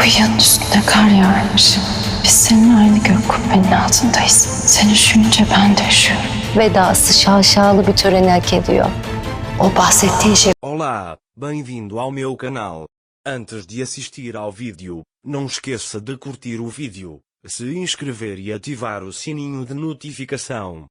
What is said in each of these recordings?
Kıyının üstünde kar yağarmış. Biz seninle aynı gök kubbenin altındayız. Sen üşüyünce ben de üşüyorum. Vedası şaşalı bir töreni hak ediyor. O bahsettiğin şey... Olá, bem-vindo ao meu canal. Antes de assistir ao vídeo, não esqueça de curtir o vídeo, se inscrever e ativar o sininho de notificação.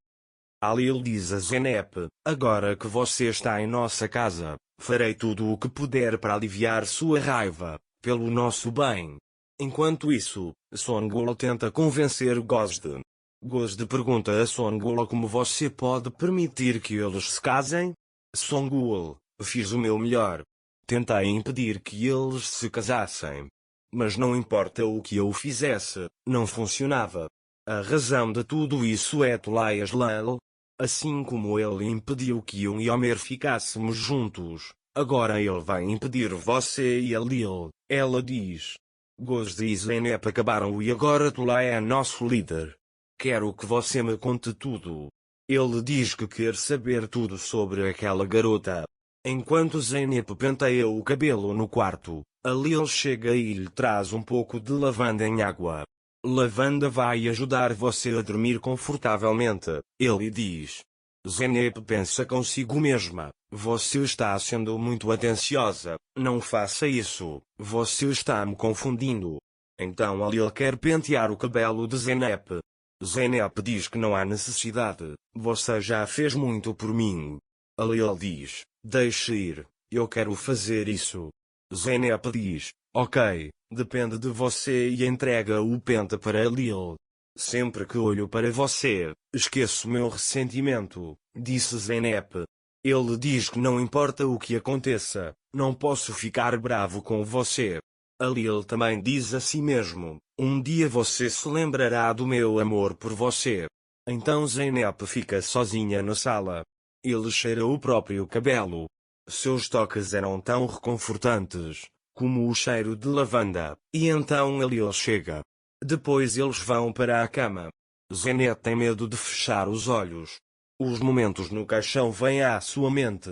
Alil diz a Zenep, agora que você está em nossa casa, farei tudo o que puder para aliviar sua raiva, pelo nosso bem. Enquanto isso, Songul tenta convencer Gozde. Gozde pergunta a Songul como você pode permitir que eles se casem? Songul, fiz o meu melhor. Tentei impedir que eles se casassem. Mas não importa o que eu fizesse, não funcionava. A razão de tudo isso é Tulay Aslal. Assim como ele impediu que eu e Homer ficássemos juntos, agora ele vai impedir você e a Lil, ela diz. Gozde e Zenep acabaram e agora Tulay é nosso líder. Quero que você me conte tudo. Ele diz que quer saber tudo sobre aquela garota. Enquanto Zenep penteia o cabelo no quarto, a Lil chega e lhe traz um pouco de lavanda em água. Lavanda vai ajudar você a dormir confortavelmente, ele diz. Zenep pensa consigo mesma, você está sendo muito atenciosa, não faça isso, você está me confundindo. Então a Lil quer pentear o cabelo de Zenep. Zenep diz que não há necessidade, você já fez muito por mim. A Lil diz, deixe ir, eu quero fazer isso. Zenep diz, ok, depende de você e entrega o pente para Lil. Sempre que olho para você, esqueço meu ressentimento, disse Zenep. Ele diz que não importa o que aconteça, não posso ficar bravo com você. A Lil também diz a si mesmo, um dia você se lembrará do meu amor por você. Então Zenep fica sozinha na sala. Ele cheira o próprio cabelo. Seus toques eram tão reconfortantes, como o cheiro de lavanda, e então a Lil chega. Depois eles vão para a cama. Zenep tem medo de fechar os olhos. Os momentos no caixão vêm à sua mente.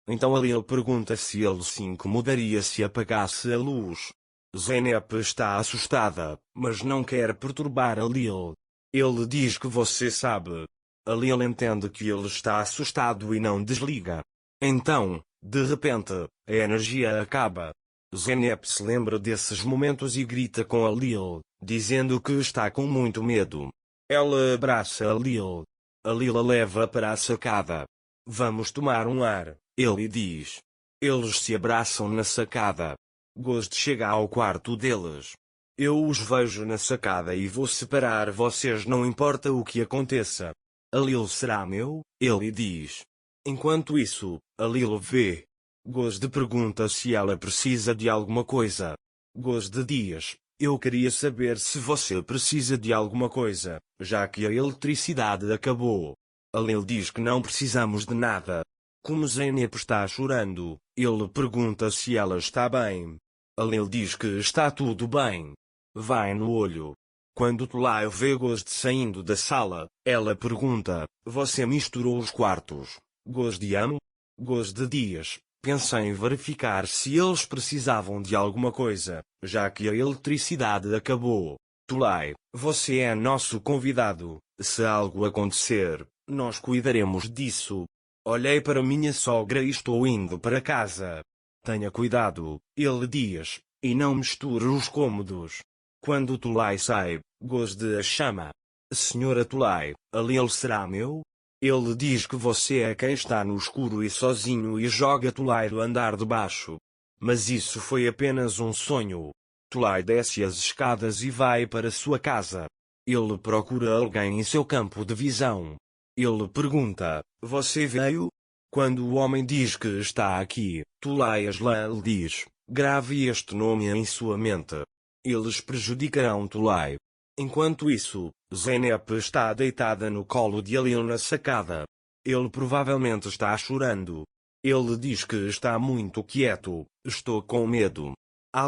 Então a Lil pergunta se ele se incomodaria se apagasse a luz. Zenep está assustada, mas não quer perturbar a Lil. Ele diz que você sabe. A Lil entende que ele está assustado e não desliga. Então, de repente, a energia acaba. Zenep se lembra desses momentos e grita com a Lil, dizendo que está com muito medo. Ela abraça a Lil. A Lil a leva para a sacada. Vamos tomar um ar, ele diz. Eles se abraçam na sacada. Gozde chega ao quarto deles. Eu os vejo na sacada e vou separar vocês, não importa o que aconteça. A Lil será meu, ele diz. Enquanto isso, a Lil vê. Gozde pergunta se ela precisa de alguma coisa. Gozde diz, eu queria saber se você precisa de alguma coisa, já que a eletricidade acabou. A Lil diz que não precisamos de nada. Como Zenep está chorando, ele pergunta se ela está bem. A Lil diz que está tudo bem. Vai no olho. Quando Tulay vê Gozde saindo da sala, ela pergunta, você misturou os quartos. Gozde amo? Gozde diz, pensei em verificar se eles precisavam de alguma coisa, já que a eletricidade acabou. Tulay, você é nosso convidado, se algo acontecer, nós cuidaremos disso. Olhei para minha sogra e estou indo para casa. Tenha cuidado, ele diz, e não misture os cômodos. Quando Tulay sai, Gozde a chama. Senhora Tulay, a Lil será meu? Ele diz que você é quem está no escuro e sozinho e joga Tulay do andar de baixo. Mas isso foi apenas um sonho. Tulay desce as escadas e vai para sua casa. Ele procura alguém em seu campo de visão. Ele pergunta, você veio? Quando o homem diz que está aqui, Tulay Aslal diz, grave este nome em sua mente. Eles prejudicarão Tulay. Enquanto isso, Zenep está deitada no colo de Lil na sacada. Ele provavelmente está chorando. Ele diz que está muito quieto, estou com medo.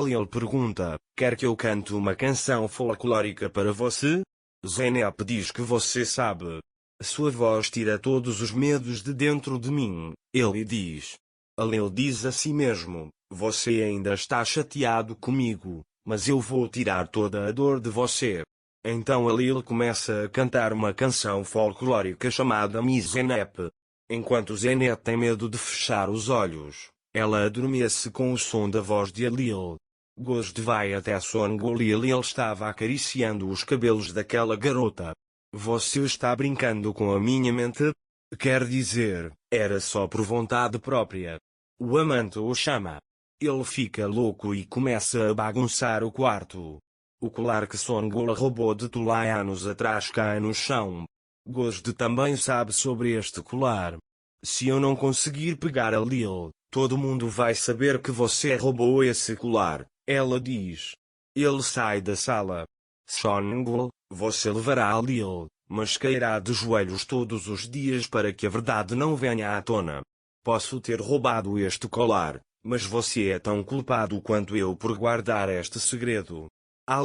Lil pergunta, quer que eu cante uma canção folclórica para você? Zenep diz que você sabe. Sua voz tira todos os medos de dentro de mim, ele diz. Lil diz a si mesmo, você ainda está chateado comigo, mas eu vou tirar toda a dor de você. Então a Lil começa a cantar uma canção folclórica chamada Miss Zeynep. Enquanto Zeynep tem medo de fechar os olhos, ela adormece com o som da voz de Lil. Gosd vai até Songul e Lil estava acariciando os cabelos daquela garota. Você está brincando com a minha mente? Quer dizer, era só por vontade própria. O amante o chama. Ele fica louco e começa a bagunçar o quarto. O colar que Songul roubou de Tulai anos atrás cai no chão. Gosd também sabe sobre este colar. Se eu não conseguir pegar a Lil, todo mundo vai saber que você roubou esse colar, ela diz. Ele sai da sala. Songul, você levará a Lil, mas cairá de joelhos todos os dias para que a verdade não venha à tona. Posso ter roubado este colar, mas você é tão culpado quanto eu por guardar este segredo.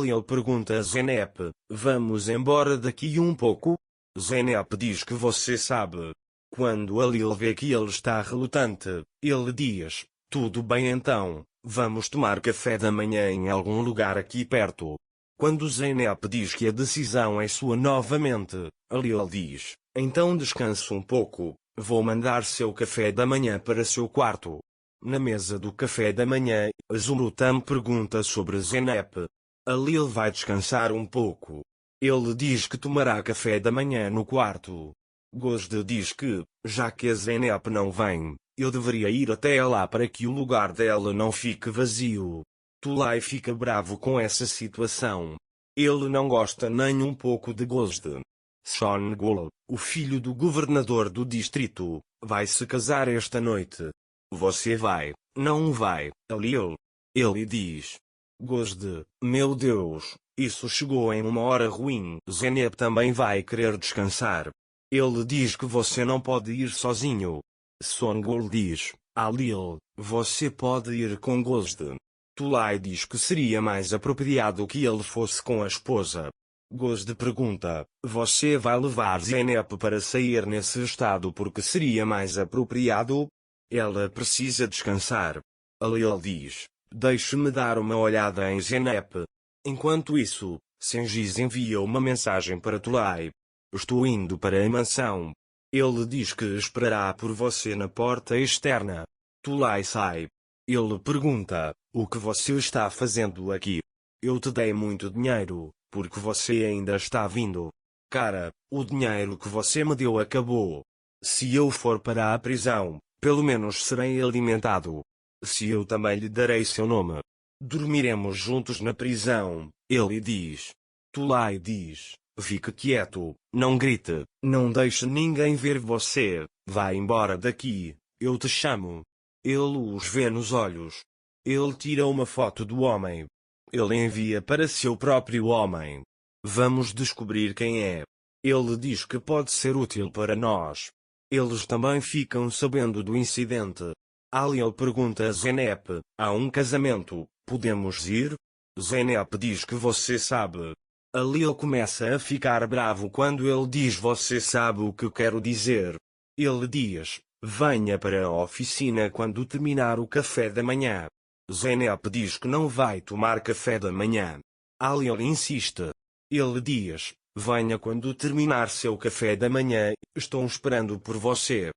Lil pergunta a Zeynep, vamos embora daqui um pouco? Zeynep diz que você sabe. Quando a Lil vê que ele está relutante, ele diz, tudo bem então, vamos tomar café da manhã em algum lugar aqui perto. Quando Zeynep diz que a decisão é sua novamente, a Lil diz, então descanse um pouco, vou mandar seu café da manhã para seu quarto. Na mesa do café da manhã, Zumrutam pergunta sobre Zeynep. A Lil vai descansar um pouco. Ele diz que tomará café da manhã no quarto. Gosd diz que, já que a Zeynep não vem, eu deveria ir até lá para que o lugar dela não fique vazio. Tulai fica bravo com essa situação. Ele não gosta nem um pouco de Gosd. Songul, o filho do governador do distrito, vai se casar esta noite. Você vai, não vai, Lil? Ele diz. Gosd, meu Deus, isso chegou em uma hora ruim. Zeynep também vai querer descansar. Ele diz que você não pode ir sozinho. Songul diz, Lil, você pode ir com Gosd. Tulai diz que seria mais apropriado que ele fosse com a esposa. Gosd pergunta, você vai levar Zeynep para sair nesse estado porque seria mais apropriado? Ela precisa descansar. Lil diz, deixe-me dar uma olhada em Zeynep. Enquanto isso, Sengiz envia uma mensagem para Tulai. Estou indo para a mansão. Ele diz que esperará por você na porta externa. Tulai sai. Ele pergunta, o que você está fazendo aqui? Eu te dei muito dinheiro, porque você ainda está vindo. Cara, o dinheiro que você me deu acabou. Se eu for para a prisão, pelo menos serei alimentado. Se eu também lhe darei seu nome. Dormiremos juntos na prisão, ele diz. Tulai diz, fique quieto, não grite, não deixe ninguém ver você, vá embora daqui, eu te chamo. Ele os vê nos olhos. Ele tira uma foto do homem. Ele envia para seu próprio homem. Vamos descobrir quem é. Ele diz que pode ser útil para nós. Eles também ficam sabendo do incidente. Lil pergunta a Zeynep, há um casamento, podemos ir? Zeynep diz que você sabe. Lil começa a ficar bravo quando ele diz você sabe o que quero dizer. Ele diz, venha para a oficina quando terminar o café da manhã. Zeynep diz que não vai tomar café da manhã. Lil insiste. Ele diz, venha quando terminar seu café da manhã, estou esperando por você.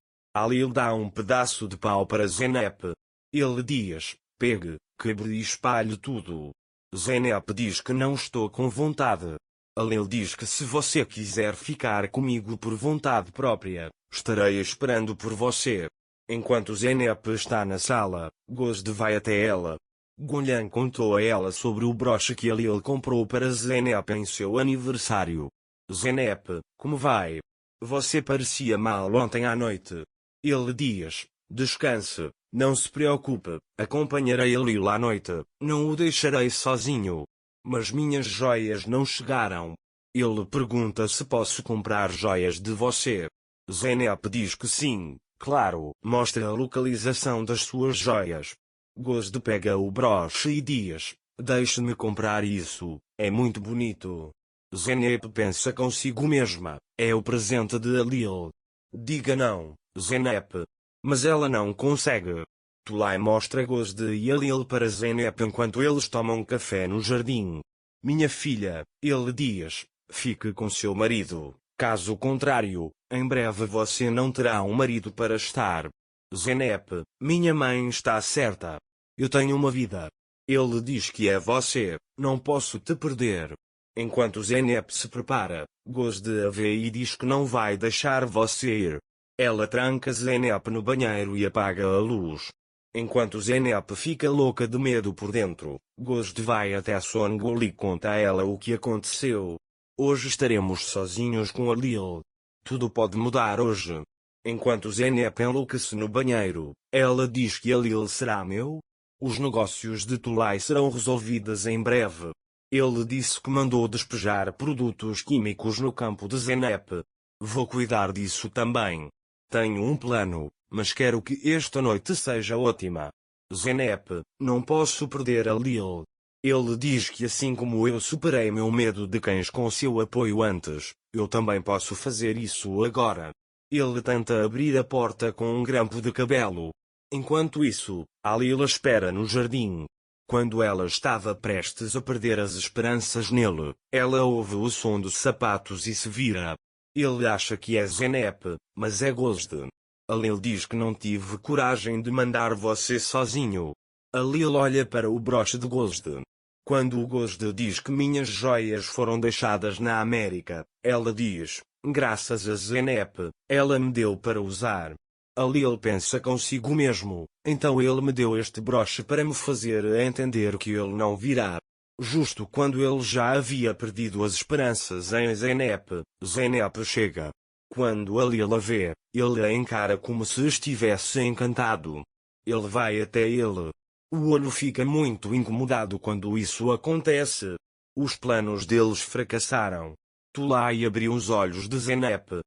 Lil dá um pedaço de pau para Zeynep. Ele diz, pegue, quebre e espalhe tudo. Zeynep diz que não estou com vontade. Lil diz que se você quiser ficar comigo por vontade própria, estarei esperando por você. Enquanto Zeynep está na sala, Gosd vai até ela. Gulyan contou a ela sobre o broche que Lil comprou para Zeynep em seu aniversário. Zeynep, como vai? Você parecia mal ontem à noite. Ele diz, descanse, não se preocupe, acompanharei Lil à noite, não o deixarei sozinho. Mas minhas joias não chegaram. Ele pergunta se posso comprar joias de você. Zeynep diz que sim, claro, mostra a localização das suas joias. Gosd pega o broche e diz, deixe-me comprar isso, é muito bonito. Zeynep pensa consigo mesma, é o presente de Lil. Diga não, Zeynep. Mas ela não consegue. Tulay mostra Gozde e Alil para Zeynep enquanto eles tomam café no jardim. Minha filha, ele diz, fique com seu marido, caso contrário, em breve você não terá um marido para estar. Zeynep, minha mãe está certa. Eu tenho uma vida. Ele diz que é você, não posso te perder. Enquanto Zeynep se prepara, Gozde a vê e diz que não vai deixar você ir. Ela tranca Zeynep no banheiro e apaga a luz. Enquanto Zeynep fica louca de medo por dentro, Gozde vai até Songul e conta a ela o que aconteceu. Hoje estaremos sozinhos com Alil. Tudo pode mudar hoje. Enquanto Zeynep enlouquece no banheiro, ela diz que Alil será meu? Os negócios de Tulay serão resolvidos em breve. Ele disse que mandou despejar produtos químicos no campo de Zeynep. Vou cuidar disso também. Tenho um plano, mas quero que esta noite seja ótima. Zeynep, não posso perder Alil. Ele diz que assim como eu superei meu medo de cães com seu apoio antes, eu também posso fazer isso agora. Ele tenta abrir a porta com um grampo de cabelo. Enquanto isso, Alil espera no jardim. Quando ela estava prestes a perder as esperanças nele, ela ouve o som dos sapatos e se vira. Ele acha que é Zeynep, mas é Gozde. Alil diz que não tive coragem de mandar você sozinho. Alil olha para o broche de Gozde. Quando o Gozde diz que minhas joias foram deixadas na América, ela diz, graças a Zeynep, ela me deu para usar. Alil pensa consigo mesmo, então ele me deu este broche para me fazer entender que ele não virá. Justo quando ele já havia perdido as esperanças em Zeynep, Zeynep chega. Quando Alil a vê, ele a encara como se estivesse encantado. Ele vai até ele. O olho fica muito incomodado quando isso acontece. Os planos deles fracassaram. Tulay abriu os olhos de Zeynep.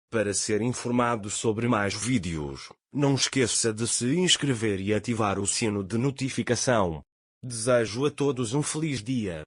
Para ser informado sobre mais vídeos, não esqueça de se inscrever e ativar o sino de notificação. Desejo a todos um feliz dia.